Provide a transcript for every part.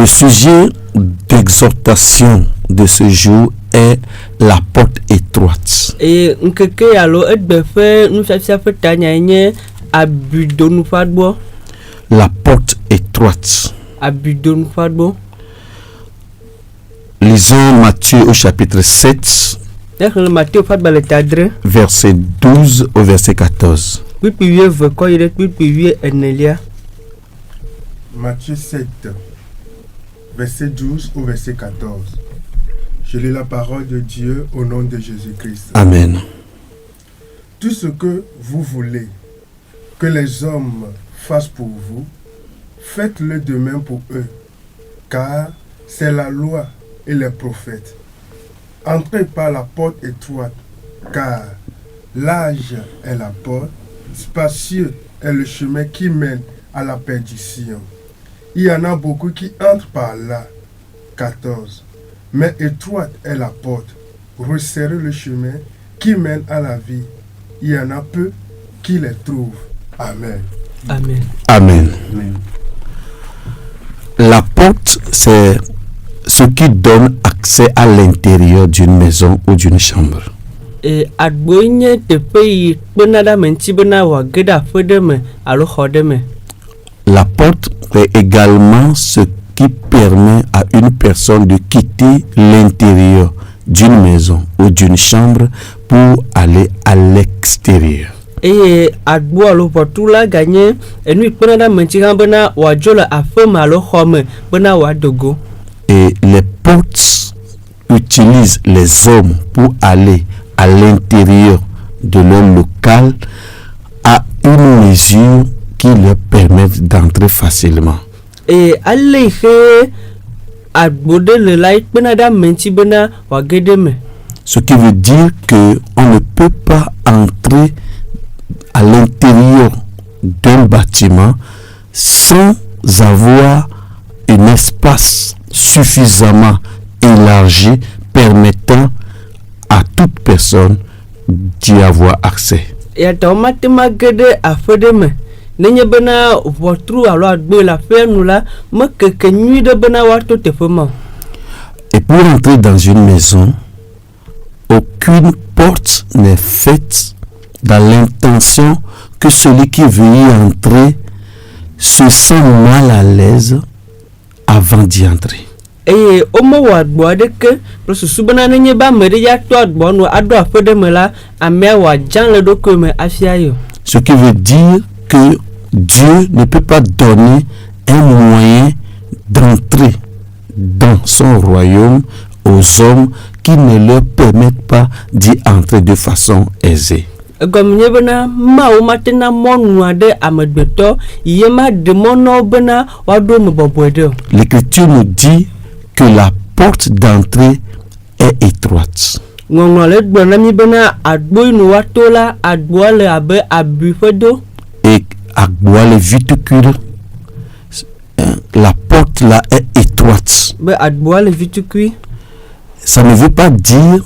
sujet d'exhortation de ce jour est la porte étroite. Et nkeke alo edbefe nufafia fetanya nye abudonu fadbo. La porte étroite. Abudonu fadbo. Lisons Matthieu au chapitre 7, verset 12 au verset 14. Matthieu 7, verset 12 au verset 14. Je lis la parole de Dieu au nom de Jésus-Christ. Amen. Tout ce que vous voulez que les hommes fassent pour vous, faites-le de même pour eux, car c'est la loi et les prophètes. Entrez par la porte étroite, car large est la porte, spacieux est le chemin qui mène à la perdition. Il y en a beaucoup qui entrent par là. 14. Mais étroite est la porte, resserrez le chemin qui mène à la vie. Il y en a peu qui les trouvent. Amen. Amen. Amen. Amen. La porte, c'est ce qui donne accès à l'intérieur d'une maison ou d'une chambre. Et adbogne te pays benada mentibena wa geda fedeme alo khodeme. La porte est également ce qui permet à une personne de quitter l'intérieur d'une maison ou d'une chambre pour aller à l'extérieur. Et adbo alo potula gagné enu benada mentira bena wa jola afema alo khome bena wa dogo. Et les portes utilisent les hommes pour aller à l'intérieur de leur local à une mesure qui leur permet d'entrer facilement. Et alléhe adbode le light benada mentibena wa gedeme. Ce qui veut dire que on ne peut pas entrer à l'intérieur d'un bâtiment sans avoir un espace suffisamment élargi permettant à toute personne d'y avoir accès. Et automatement gede afedeme nenye bena votru alo adbo la fernu la me keke nuit de bena warto tefema. Et pour entrer dans une maison, aucune porte n'est faite dans l'intention que celui qui veut y entrer se sent mal à l'aise avant d'y entrer. Et omo wadbo adeke plus subana nenye ba mere ya to adbo no ado afedeme la ame wa jan le dokume afiayo. Ce qui veut dire que Dieu ne peut pas donner un moyen d'entrer dans son royaume aux hommes qui ne leur permettent pas d'y entrer de façon aisée. Comme bena ma o matena monu ade amedbeto yema de mono bena wado me bobwedo. L'Écriture nous dit que la porte d'entrée est étroite. Ngongole gbona mi bena adbo inu watola adbo le abe abufedo. Et agboa les viticules, la porte là est étroite. Be adbo le viticui. Ça ne veut pas dire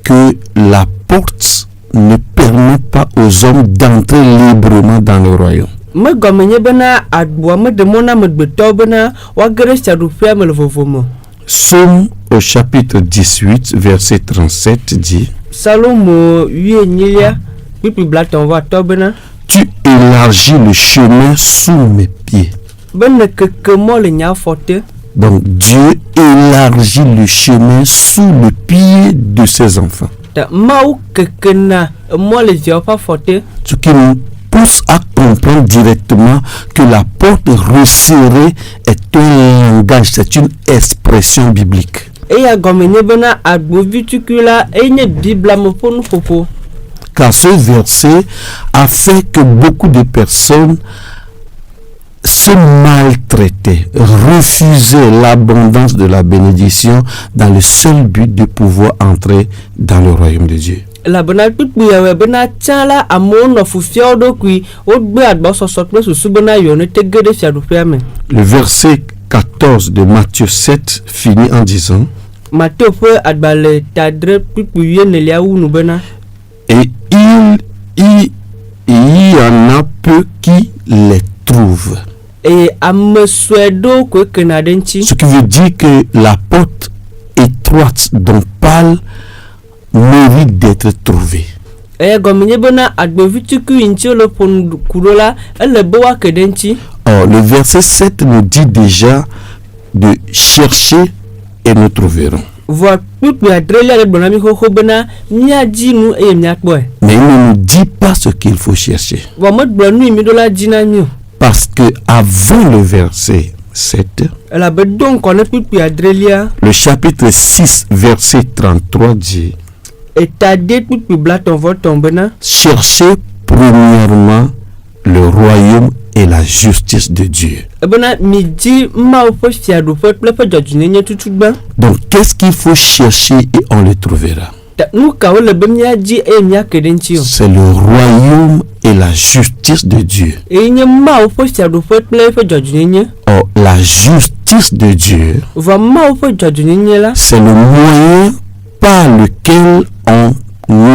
que la porte ne permet pas aux hommes d'entrer librement dans le royaume. Me gomenye bena adbo me de mona medbeto bena wa gere sadufia me le vovomo. Psaume au chapitre 18 verset 37 dit: Salomo yuenyilia pipi blaton va tobena. Tu élargis le chemin sous mes pieds. Ben que mo le nya forte. Donc Dieu élargit le chemin sous le pied de ses enfants. Ta mau que na mo le tia pas forte. Ce qui nous pousse à comprendre directement que la porte resserrée est un langage, c'est une expression biblique. Et a gomenye bena adbo viticula enye bibla mo fonu popo. Car ce verset a fait que beaucoup de personnes se maltraitaient, refusaient l'abondance de la bénédiction dans le seul but de pouvoir entrer dans le royaume de Dieu. La bena tutbuya bena tala amono fufia dokui odbe adbo sosotme susu bena yone tegede fiadufia me. Le verset 14 de Matthieu 7 finit en disant: Matthieu fe adbale tadre tutbuye nelia unu bena. Et il y en a peu qui les trouvent. eye ame sue ɖewo koe kena ɖe ŋuti. Ce qui veut dire que la porte étroite dont parle mérite d'être trouvée. Eye gɔme nye bena agbevitsukui ŋuti wole ƒonu ku ɖo la ele be woake ɖe ŋuti. Or, le verset 7 nous dit déjà de chercher et nous trouverons. Vɔ kpukpui adrelia le gblɔ na mi xoxo bena míadzi nu eye míakpɔe. Mais il ne nous dit pas ce qu'il faut chercher. Vɔ megblɔ nu yi mi ɖo la dzi na mi o. Parce que avant le verset 7, Elabe do ŋkɔ ne kpukpui adrelia. le chapitre 6, verset 33 dit Etade kpukpui blatɔ̃vɔtɔ̃ bena cherchez premièrement le royaume et la justice de Dieu. ebena midzi Mawu ƒe fiaɖuƒe kple ƒe dzɔdzɔenyenye tutugbã. Donc, qu'est-ce qu'il faut chercher et on le trouvera? Nu kawo le be míadzi eye míake ɖe ŋuti o. C'est le royaume et la justice de Dieu. Eye nye Mawu ƒe fiaɖuƒe kple eƒe dzɔdzɔenyenye. Or, la justice de Dieu, Vɔ Mawu ƒe dzɔdzɔenyenye la c'est le moyen par lequel on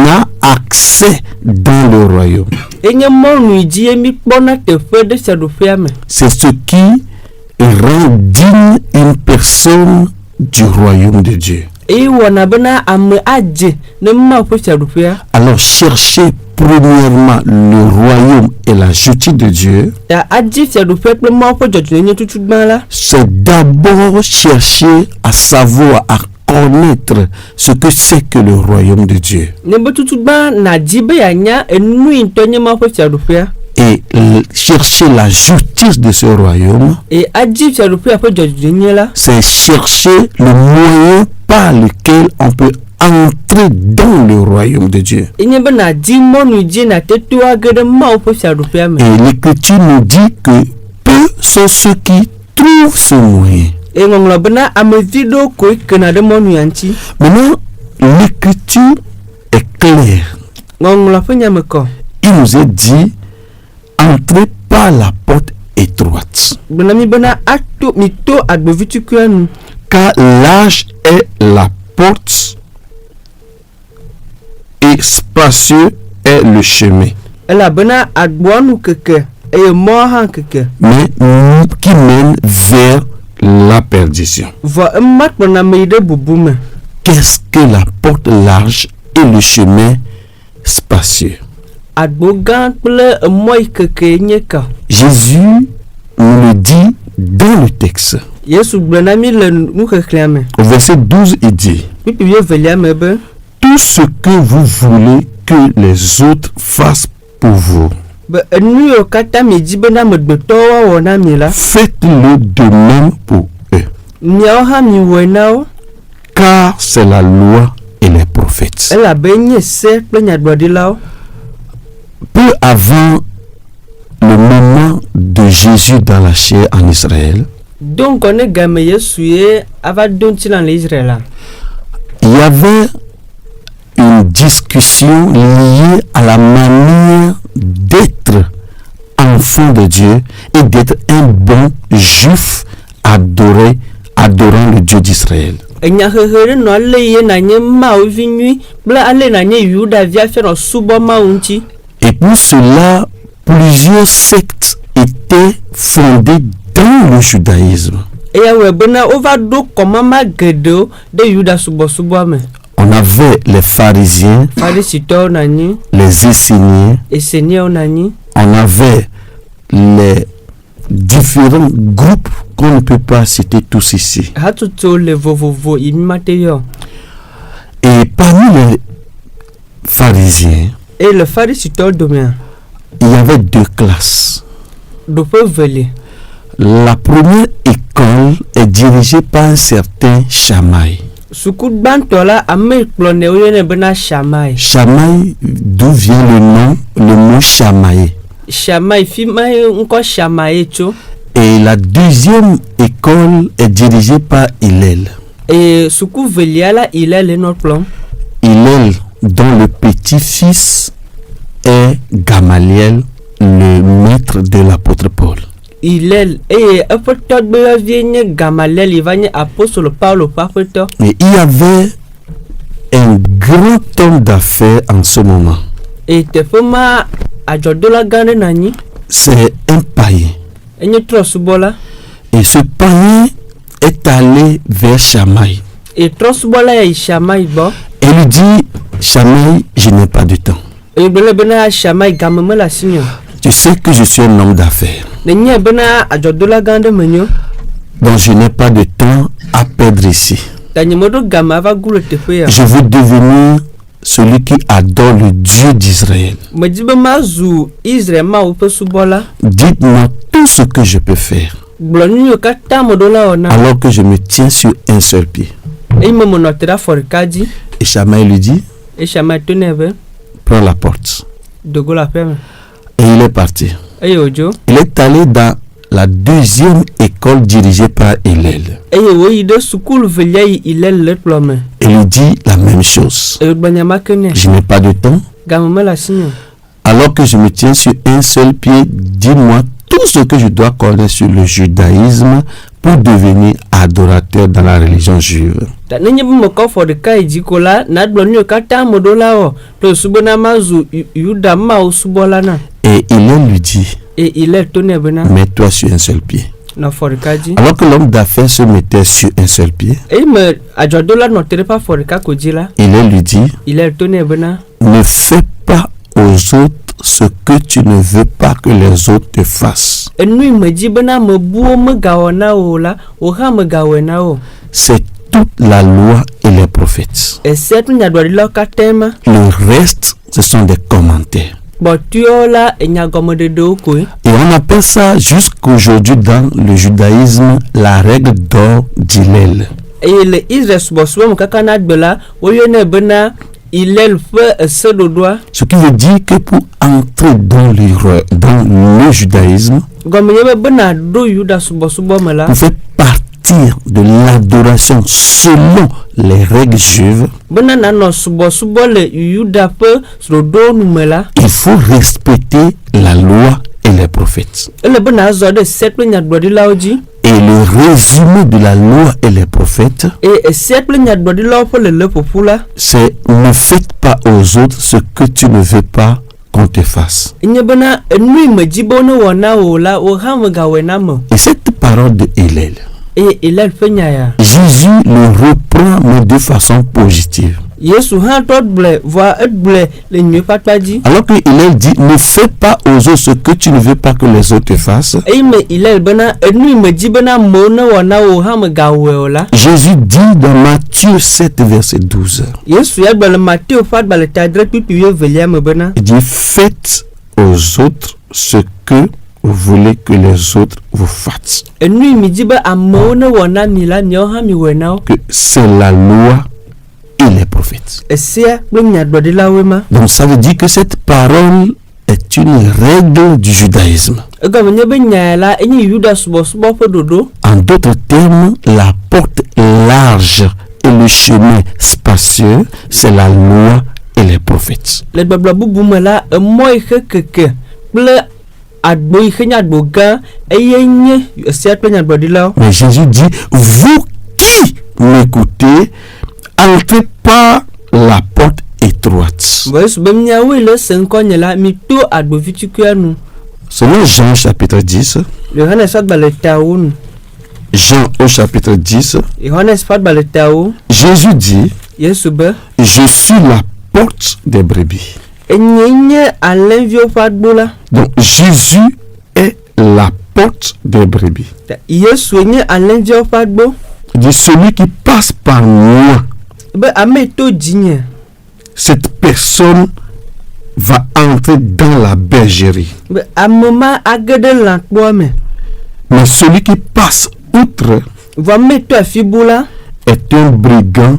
a accès dans le royaume. enye mɔnu yi dzi ye mi kpɔna teƒe ɖe fiaɖuƒea me. C'est ce qui rend digne une personne du royaume de Dieu. Eye wɔna bena ame adze ne Mawu ƒe fiaɖuƒea. Alors, cherchez premièrement le royaume et la justice de Dieu. Ta adzi fiaɖuƒe kple Mawu ƒe dzɔdzɔenyenye tutugbã la. C'est d'abord chercher à savoir, à connaître ce que c'est que le royaume de Dieu. Ne be tutugbã nadzi be yeanya enu yi ŋutɔ nye Mawu ƒe fiaɖuƒea. Et chercher la justice de ce royaume, Eye adzi fiaɖuƒea ƒe dzɔdzɔenyenye la. c'est chercher le moyen par lequel on peut entrer dans le royaume de Dieu. Enye be nadzi mɔnu yi dzi nate to age ɖe Mawu ƒe fiaɖuƒea me. Et l'Écriture nous dit que peu sont ceux qui trouvent ce moyen. Eye ŋɔŋlɔ bena amevi ɖewo koe kena ɖe mɔnu ya ŋuti. Maintenant, l'Écriture est claire. Ŋɔŋlɔ ƒe nyame kɔ. Il nous est dit, entrez par la porte étroite. Gblɔna mi bena ato mi to agbevitsukua nu. Car large est la porte et spacieux est le chemin, Elabena agboa nu keke eye mɔ hã keke. mais qui mène vers la perdition. Vɔ ema kplɔna ame yi ɖe bubu me. Qu'est-ce que la porte large et le chemin spacieux? Agbo gã kple emɔ yi keke nye ka. Jésus nous le dit dans le texte. Yesu gblɔna mi le nuxexlẽa me. Au verset 12, il dit Kpikpi evelia me be tout ce que vous voulez que les autres fassent pour vous, be enu yiwo katã midzi bena amegbetɔwo woawɔ na mi la. faites-le de même pour eux, Miawo hã miwɔe na wo. car c'est la loi et les prophètes. Elabe nye se kple nyagblɔɖilawo. Peu avant le moment de Jésus dans la chair en Israël, Do ŋkɔ ne game Yesu ye ava do ŋutilã le Israël. il y avait une discussion liée à la manière d'être enfant de Dieu et d'être un bon juif adorant le Dieu d'Israël. Enyahehe ɖe nɔ ale ye nanye Mawu vi nyui kple ale nanye Yudavia fia nɔ subɔ Mawu ŋuti. Et pour cela, plusieurs sectes étaient fondées dans le judaïsme. Eya wɔe bena wova ɖo kɔmama geɖewo ɖe Yuda subɔsubɔa me. On avait les pharisiens, Farisitɔwo nanyi, les esséniens, Eseniawo nanyi, on avait les différents groupes qu'on ne peut pas citer tous ici. hatsotso le vovovo yi mi mate yɔ. Et parmi les pharisiens, Eye le Farisitɔwo domea, il y avait deux classes. ɖoƒe veli. La première école est dirigée par un certain Shammai. Suku gbãtɔ la ame kplɔnɛ woyɔnɛ bena Shammai. Shammai, d'où vient le mot Shammai. Shammai fi ma ye ŋkɔ Shammai tso. Et la deuxième école est dirigée par Hillel. Eye suku velia la ile le nɔ kplɔm. Hillel, dont le petit-fils est Gamaliel, le maître de l'apôtre Paul. Ilel eye eƒe tɔgbevi nye Gamaliel yi va nye apostole Paulo ƒe aƒetɔ. Mais il y avait un grand homme d'affaires en ce moment. Eye teƒe ma adzɔdola gã ɖe nanyi. C'est un païen. enye trosbola Et ce panier est allé vers Shamaï. e trosbola ya Shammai bo Et lui dit, Shamaï, je n'ai pas de temps. e bele bena Shammai gamama la sinyo Tu sais que je suis un homme d'affaires. nenye bena ajodola gande menyo Donc je n'ai pas de temps à perdre ici. tanyemodo gama va gulu tefe ya Je veux devenir celui qui adore le Dieu d'Israël. majibe mazu Israel ma upe subola Dites-moi tout ce que je peux faire blonyo kata modola ona alors que je me tiens sur un seul pied. e me monotera forkaji Et Shamaï lui dit, e Shammai toneve prends la porte. dogola peme Et il est parti. e ojo Il est allé dans la deuxième école dirigée par Hillel. e woyi de sukul velai ilel le plome Et lui dit la même chose. e banyama kene Je n'ai pas de temps. gamama la sinyo Alors que je me tiens sur un seul pied, dis-moi tout ce que je dois connaître sur le judaïsme pour devenir adorateur dans la religion juive. ta nenye bu moko forkai jikola na blonyo kata modola o to subona mazu yuda ma usubola na Et Hillel lui dit, e ilel toneve na mets-toi sur un seul pied. na forkaji Alors que l'homme d'affaires se mettait sur un seul pied, e me ajodola no terepa forka kojila Hillel lui dit, ilel toneve na ne fais pas aux autres ce que tu ne veux pas que les autres te fassent. enui majibana mabuo magawana ola oha magawena o C'est toute la loi et les prophètes. except nyadwarila katema Le reste, ce sont des commentaires. botiola enyagomodedo ko Et on appelle ça jusqu'aujourd'hui dans le judaïsme la règle d'or d'Hillel. e le Israel subosubo mukakana gbela oyone bena ilel fe sedodoa Ce qui veut dire que pour entrer dans le judaïsme, gomenyebe bena do yuda subosubo mela pour faire partir de l'adoration selon les règles juives, bena nano subosubo le yuda fe sodo numela il faut respecter la loi et les prophètes. ele bena zode seple nyadwarila oji Et le résumé de la loi et les prophètes, e seple nyadwarila fe le popula c'est ne faites pas aux autres ce que tu ne veux pas qu'on te fasse. nye bena enui majibono wona ola oha magawena mo Et cette parole de Hillel, e ilel fe nyaya Jésus le reprend mais de façon positive. Yesu ha tot ble va ble le nye patpaji Alors que Hillel dit ne fais pas aux autres ce que tu ne veux pas que les autres te fassent, e me ilel bena enui majibana mona wona oha magawe ola Jésus dit dans Matthieu 7 verset 12, Yesu ya gbele Matthieu fat bale tadre pipiye velia me bena il dit faites aux autres ce que vous voulez que les autres vous fassent. enui mijiba amona wona mila nyoha mi wena Que c'est la loi et les prophètes. esia ble nyadwadila wema Donc ça veut dire que cette parole est une règle du judaïsme. ega menyebe nyala enyi yuda subo fe dodo En d'autres termes, la porte large et le chemin spacieux, c'est la loi et les prophètes. le babla bubu mela moy keke ble adbo ihenya adboga eyenye esia ble nyadwadila Mais Jésus dit, vous qui m'écoutez, entrez par la porte étroite. Yesu be mnyawe le senko nyela mi to adbo vitukanu Selon Jean chapitre 10, Yohanes fat bale taun Jean au chapitre 10, Yohanes fat bale taun Jésus dit, Yesu be je suis la porte des brebis. enyenye alenvio fat bola Donc Jésus est la porte des brebis. Yesu enye alenvio fat bo Il dit, celui qui passe par moi, be ame to jinye cette personne va entrer dans la bergerie. be amema agede lankpo me Mais celui qui passe outre va me to afibola est un brigand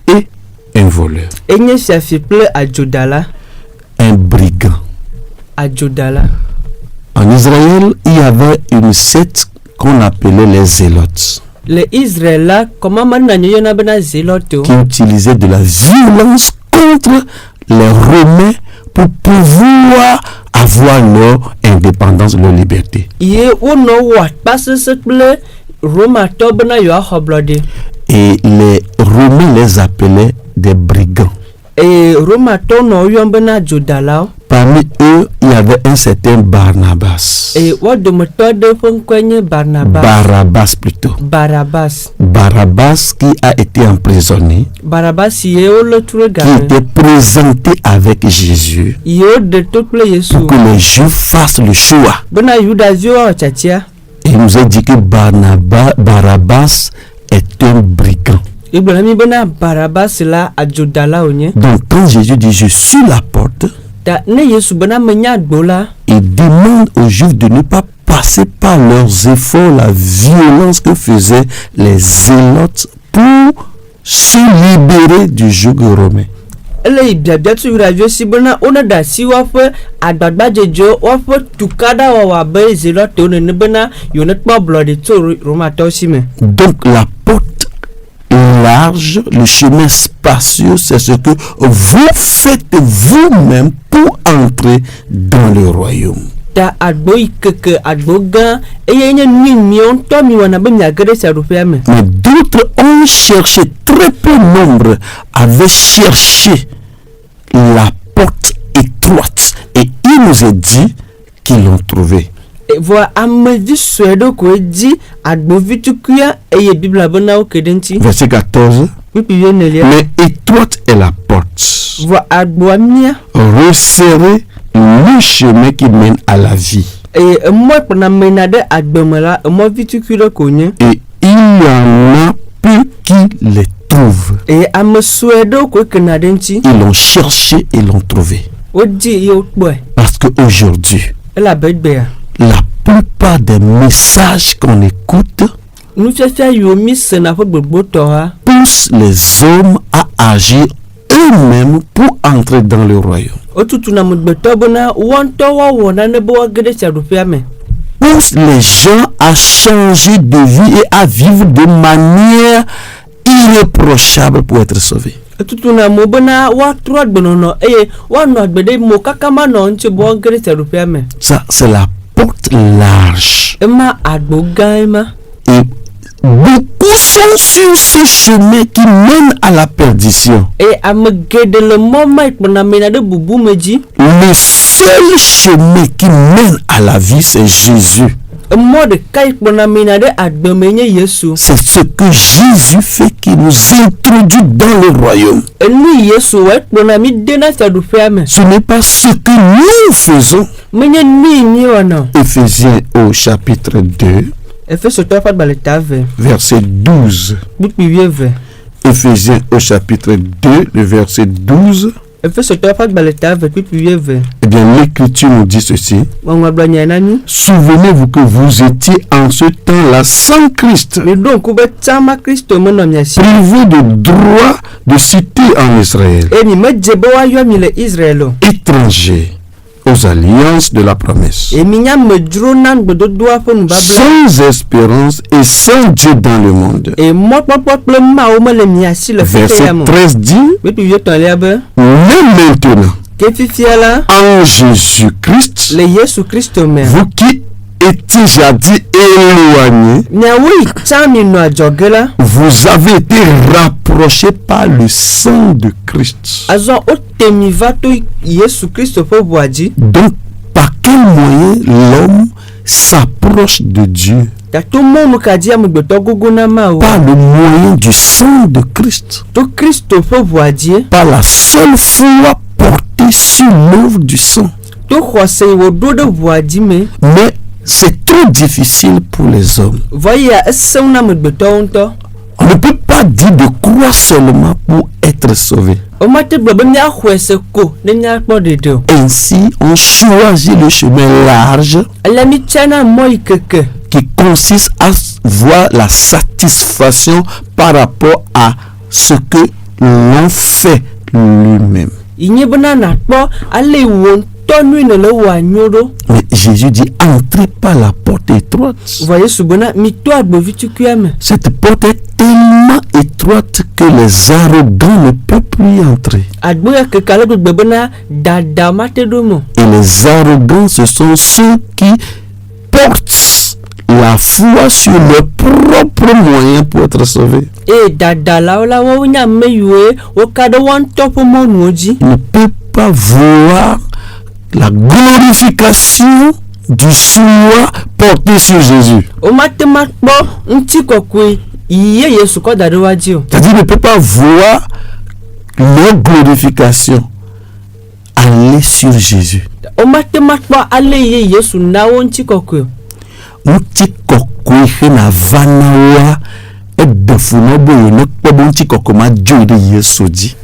et un voleur. enye fiafiple ajodala Un brigand. ajodala En Israël, il y avait une secte qu'on appelait les zélotes, le Israël la comment man nyo na bena zeloto qui utilisaient de la violence contre les Romains pour pouvoir avoir leur indépendance, leur liberté. ye wono wa passe ble Roma to bena yo ahoblode Et les Romains les appelaient des brigands. e Roma to no yo bena jodala Parmi eux, il y avait un certain Barnabas. Et wa dometɔ ɖe ƒe ŋkɔe nye Barnabas. Barabbas plutôt. Barabas. Barabbas qui a été emprisonné, Barabas si ye wole tu ɖe qui game. était présenté avec Jésus Ye woɖe to kple Yesu. pour que les Juifs fassent le choix. Bena Yudaviwo woawɔ tsatia. Et il nous a dit que Barabbas est un brigand. Igblɔ na mi bena Barabas la adzodala wònye. Donc quand Jésus dit je suis la porte, Ta ne Yesu bena menya agbo la. il demande aux Juifs de ne pas passer par leurs efforts la violence que faisaient les zélotes pour se libérer du joug romain. Ele yi biabia tu Yudaviwo si bena wone ɖe asi woaƒe agbagbadzedzewo woaƒe tukaɖawɔwɔ abe Zelotɔwo nene bena yewo nekpɔ ablɔɖi tso Romatɔwo si me. Donc la porte large, le chemin spacieux, c'est ce que vous faites vous-même pour entrer dans le royaume. Ta agbo yi keke agbo gã eye nye nu miwo ŋutɔ mi wɔna be miage ɖe fiaɖuƒea me. Mais d'autres ont cherché, très peu nombre avaient cherché la porte étroite. Et il nous a dit qu'ils l'ont trouvée. Vɔ amevi sue ɖe koe dzi agbovi tukuia eye Biblia bena wo ke ɖe ŋuti. Verset 14. Pipi enelia. Mais étroite est la porte. Vɔ agboa mia Resserrez le chemin qui mène à la vie. eye emɔ kplɔna mena ɖe agbeme la emɔvi tukui ɖe ko nye. Et il y en a peu qui les trouvent. Eye ame sue ɖewo koe kena ɖe ŋuti. Ils l'ont cherché et l'ont trouvé. Wodi eye wokpɔe. Parce qu'aujourd'hui, Elabe egbea. la plupart des messages qu'on écoute Nufiafia yiwo mi sena ƒe gbogbotɔa poussent les hommes à agir eux-mêmes pour entrer dans le royaume. wotutuna amegbetɔ bena woaŋutɔ woawɔ nane be woage ɖe fiaɖuƒea me. Poussent les gens à changer de vie et à vivre de manière irréprochable pour être sauvés. Etutuna amewo bena woatrɔ agbenɔnɔ eye woanɔ agbe ɖe mo kaka ma nɔ ŋuti be woage ɖe fiaɖuƒea me. Ça, c'est la porte large. Ema agbo gã ema. Et beaucoup sont sur ce chemin qui mène à la perdition. Eye ame geɖe le mɔ ma yi kplɔna mena ɖe bubu me dzi. Le seul chemin qui mène à la vie, c'est Jésus. Emɔ ɖeka yi kplɔna mena ɖe agbeme nye Yesu. C'est ce que Jésus fait qui nous introduit dans le royaume. Enu Yesu wɔ ekplɔna mi dena fiaɖuƒea me. Ce n'est pas ce que nous faisons. Menye nu yi mi wɔna. Éphésiens au chapitre 2, Efesotɔwo ƒe agbalẽ ta ve. verset 12. Kpukpi wieve. Éphésiens au chapitre 2, le verset 12. Efesotɔwo ƒe agbalẽ ta ve kpukpi wieve. Eh bien, l'Écriture nous dit ceci. Ŋɔŋlɔ gblɔ nya na mi. Souvenez-vous que vous étiez en ce temps-là sans Christ, Miɖo ŋku be tsama Kristo menɔ mia si. privés de droit de cité en Israël, Eye mi medze be woayɔ mi le Israel o. étrangers aux alliances de la promesse, Eye mi nya amedzro na gbedodoa ƒe nubabla. sans espérance et sans Dieu dans le monde. Eye mɔkpɔkpɔ kple Mawu mele mia si le Verset fefeya me. 13 dit, Kpukpi wietɔ̃lia be mais maintenant, ke fifia la en Jésus-Christ, le Yesu Kristo me. vous qui étiez jadis éloignés, Miawo yi tsã mi nɔ adzɔge la. vous avez été rapprochés par le sang de Christ. Azɔ wote mi va to Yesu Kristo ƒe ʋua dzi. Donc, par quel moyen l'homme s'approche de Dieu? Tato mɔnu ka dzi amegbetɔ gogo na Mawu. Par le moyen du sang de Christ. To Kristo ƒe ʋua dzi. Par la seule foi portée sur l'œuvre du sang. To xɔse yi wòɖo ɖe ʋua dzi me. Mais c'est trop difficile pour les hommes. Vɔ yia esẽu na amegbetɔwo ŋutɔ. On ne peut pas dire de croire seulement pour être sauvé. Womate gblɔ be míaxɔe se ko ne míakpɔ ɖeɖe o. Ainsi, on choisit le chemin large Ale mi tsana mɔ yi keke. qui consiste à voir la satisfaction par rapport à ce que l'on fait lui-même. Yi nye bena nakpɔ ale wo ŋutɔ nui ne le wòa nyo ɖo. Mais Jésus dit, entrez par la porte étroite. Vɔ Yesu bena mi to agbovi tukuia me. Cette porte est tellement étroite que les arrogants ne peuvent plus y entrer. Agbo ya keke ale gbegbe bena dada mate ɖo me. Et les arrogants, ce sont ceux qui portent la foi sur leurs propres moyens pour être sauvés. Eye dadalawo la woawo nye ame yiwo woka ɖe woa ŋutɔ ƒe mɔnuwo dzi. Ils ne peuvent pas voir la glorification du choix porté sur Jésus. O ma te ma kpɔ ŋuti kɔkɔe iye Yesu kɔ da ɖe wa dzi o. C'est-à-dire, ne peut pas voir leur glorification aller sur Jésus. O ma te ma kpɔ ale iye Yesu na wo ŋuti kɔkɔe o. Ŋuti kɔkɔe hena va na woa eɖefu na bo ne kpɔ be ŋuti kɔkɔe ma dzo ɖe Yesu dzi.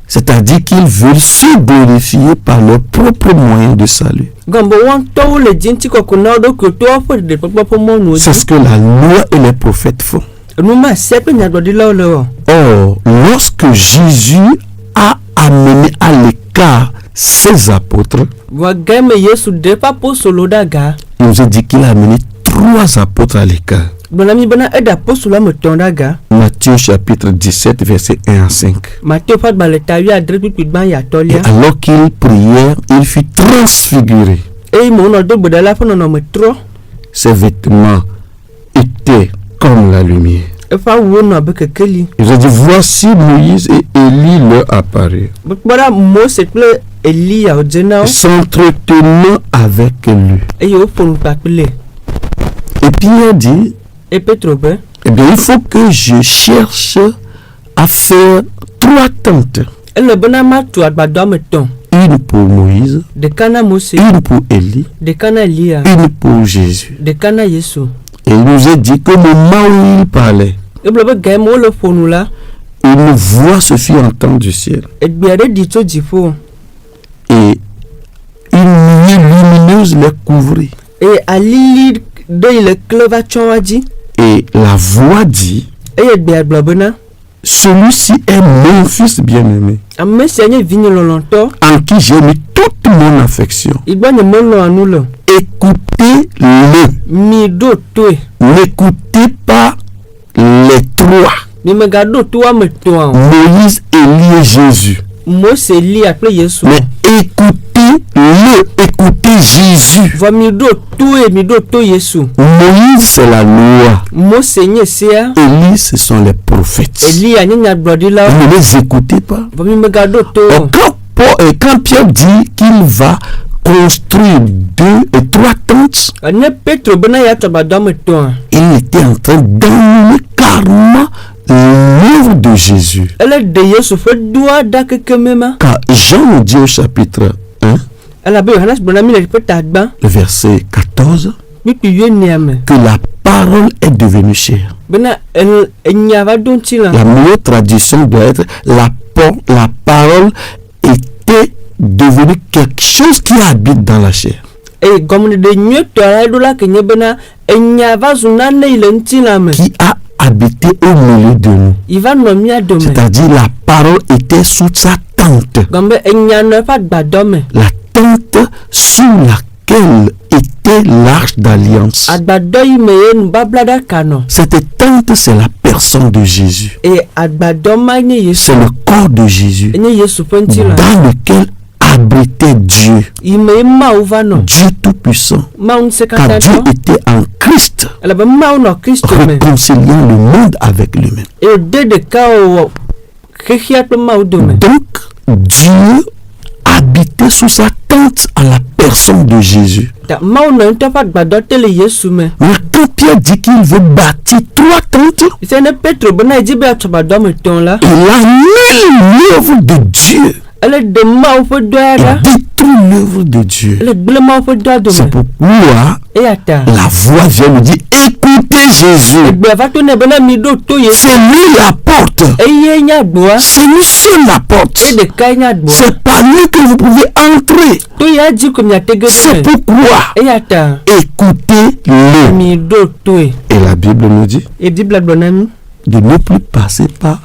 C'est-à-dire qu'ils veulent se glorifier par leurs propres moyens de salut. Gambo wan tɔwo le dzi ŋuti kɔkɔe na wo ɖokui to woƒe ɖeɖekpɔkpɔ ƒe mɔnu C'est dzi. ce que la loi et les prophètes font. Numa se kple nyagblɔɖilawo le wɔ. Or, lorsque Jésus a amené à l'écart ses apôtres, Vɔ game Yesu ɖe eƒe apostolo ɖe aga. il nous a dit qu'il a amené 3 apôtres à l'écart. Gblɔ na mi bena eɖe apostolo ame 3 ɖe aga. Matthieu chapitre 17, versets 1 à 5. Mateo ƒe agbalẽ ta 10 kpikpi gbã yi Et atɔlia. alors qu'il priait, il fut transfiguré. Eye me wonɔ do gbe ɖa la ƒe nɔnɔme trɔ. Ses vêtements étaient comme la lumière. Eƒe awuwo nɔ abe kekeli. Il a dit, voici Moïse et Élie leur apparurent, Mekpɔ ɖa Mose kple Eliya wodze na wo s'entretenant avec lui. eye woƒo nu kpakple. Et Pierre dit, Eye Petro be eh bien, il faut que je cherche à faire 3 tentes. ele bena matu agbadɔ ame 3. Une pour Moïse, Ɖeka na Mose, une pour Élie, ɖeka na Eliya, une pour Jésus. ɖeka na Yesu. Et il nous a dit que au moment où il parlait, Egblɔ be ga me wole ƒo nu la, une voix se fit entendre du ciel. egbe aɖe ɖi tso dziƒo Et une nuée lumineuse les couvrit. eye alili ɖe yi le kle va tsɔ wa dzi Et la voix dit, eye egbea gblɔ bena celui-ci est mon fils bien-aimé, ame sia nye vinye lɔlɔ̃tɔ en qui j'ai mis toute mon affection. yi gbɔ nyemelɔa nu le. Écoutez-le. Mi ɖo toe, N'écoutez pas les 3, mi megaɖo to woame 3 o. Moïse, Élie et Jésus. Mose, Eliya kple Yesu. Mais écoutez-le, écoutez Jésus. Vɔ mi ɖo toe, mi ɖo to Yesu. Moïse, c'est la loi. Mose nye sea, Élie, ce sont les prophètes. Eliya nye nyagblɔɖilawo. Vous ne les écoutez pas. Vɔ mi megaɖo to o. Donc, quand Pierre dit qu'il va construire 2 et 3 tentes, Ne Petro bena ya tu agbadɔ ame 3, il était en train d'annuler carrément l'œuvre de Jésus. ele ɖe Yesu ƒe doa ɖa kekeme ma. Car Jean nous dit au chapitre 1, Elabe Yohanes gblɔ na mi le ƒe tagba le verset 14, kpikpi 8 me que la parole est devenue chair. bena enya va ɖo ŋuti la. La meilleure traduction doit être la parole était devenue quelque chose qui habite dans la chair. Eye gɔmeɖeɖe nyuietɔ la ɖo la ke nye bena enya va zu nane yi le ŋuti la me. Qui a habité au milieu de nous. Yi va nɔ mía dome. C'est-à-dire la parole était sous sa tente. Gɔme be enya nɔ eƒe agbadɔ me. La tente sous laquelle était l'arche d'alliance. Agbadɔ yi me ye nubablaɖaka nɔ. Cette tente, c'est la personne de Jésus. Eye agbadɔ ma nye Yesu. C'est le corps de Jésus Enye Yesu ƒe ŋuti la. dans lequel abritait Dieu. Yi me ye Mawu va nɔ. Dieu Tout-Puissant. Mawu ŋusẽ Car katã Dieu tɔ. était en Christ, Elabe Mawu nɔ Kristo me. réconciliant le monde avec lui-même. Eye wòde ɖeka wòwɔ xexia kple Mawu dome. Donc, Dieu habitait sous sa tente à la personne de Jésus. Ta Mawu nɔ ŋutɔ ƒe agbadɔ te le Yesu me. Mais quand Pierre dit qu'il veut bâtir 3 tentes, Sɛ ne Petro bena edzi be atu agbadɔ ame 3 la, il annule l'œuvre de Dieu. ele ɖe Mawu ƒe dɔa Il ɖa. détruit l'œuvre de Dieu. Ele gblẽ Mawu ƒe dɔa C'est dome. pourquoi Eya ta la voix vient nous dire, écoutez Jésus. egbea va to nɛ bena mi ɖo to Yesu. C'est lui la porte. Eye nye agboa. C'est lui seul la porte. Ye ɖeka nye agboa. C'est par lui que vous pouvez entrer. To ya dzi ko miate ge C'est me. pourquoi Eya ta écoutez-le. mi ɖo toe. Et la Bible nous dit Ye Bibla gblɔ na mi de ne plus passer par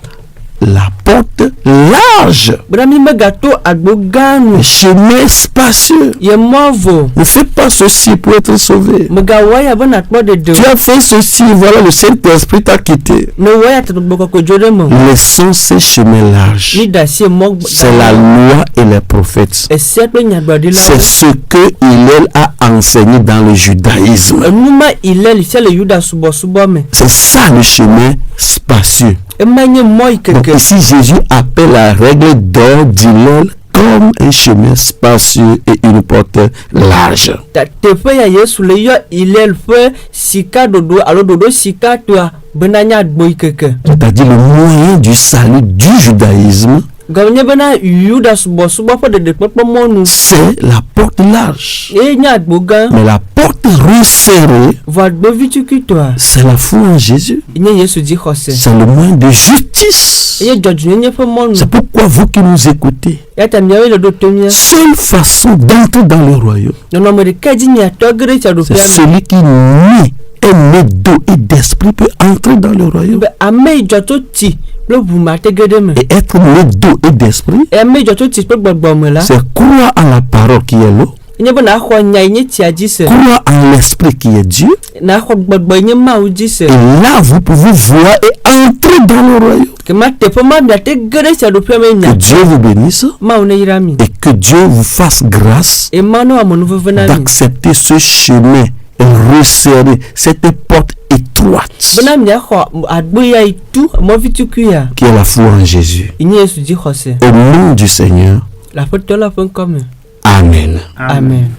la porte large, bena mi megato agbo gã nu. le chemin spacieux. Ye mɔ vo. Ne fais pas ceci pour être sauvé. Megawɔ ya be nakpɔ Tu ɖeɖe. as fait ceci, voilà, le Saint-Esprit t'a quitté. Ne wɔ ya tɔgbɔ kɔkɔ dzo ɖe me. Laissons ces chemins larges. Mi da si mɔ C'est la loi et les prophètes. Esia kple nyagblɔɖilawo. C'est ce que Hillel a enseigné dans le judaïsme. Enuma Hillel sia le Yuda subɔsubɔ me. C'est ça le chemin spacieux. Ema nye mɔ yi Donc keke. ici, Jésus appelle la règle d'or d'Hillel comme un chemin spacieux et une porte large. teƒe ya Yesu le yɔ ilel ƒe sika ɖoɖo alo ɖoɖo sika toa bena nya gboyi keke. C'est-à-dire le moyen du salut du judaïsme. Gɔmenye bena Yuda subɔsubɔ ƒe ɖeɖekpɔkpɔ mɔnu. C'est la porte large. Eye nye agbo gã. Mais la porte resserrée, Vɔ agbovi tukui toa. c'est la foi en Jésus. Nye Yesu dzi xɔse. C'est le moyen de justice. Eye dzɔdzɔnyenye ƒe mɔnu. C'est pourquoi vous qui nous écoutez, Yata miawo le ɖo to mia. seule façon d'entrer dans le royaume, Nɔnɔme ɖeka dzi miatɔ ge ɖe c'est tsaɖoƒea me. celui qui naît et né d'eau et d'esprit peut entrer dans le royaume. Be ame yi dzɔ tso tsi kple ʋu me ate ge ɖe me. Et être né d'eau et d'esprit, Ame yi dzɔ tso tsi kple gbɔgbɔ me la. c'est croire en la parole qui est l'eau, Nye be naxɔ nya yi nye tsia dzi se. croire en l'esprit qui est Dieu. Naxɔ gbɔgbɔ yi nye Mawu dzi se. Et là, vous pouvez voir et entrer dans le royaume. Kema teƒe ma miate ge ɖe tsaɖoƒea me Que mia. Dieu vous bénisse Mawu ne yra mi. et que Dieu vous fasse grâce Et Mawu ne wɔ amenuveve na mi. d'accepter ce chemin resserré, cette porte étroite Bena miaxɔ agbo ya yi tu mɔvi tukui ya. qui est la foi en Jésus. Yi nye Yesu dzi xɔse. Au nom du Seigneur, Le Aƒetɔ la ƒe ŋkɔ me. Amen. Amen.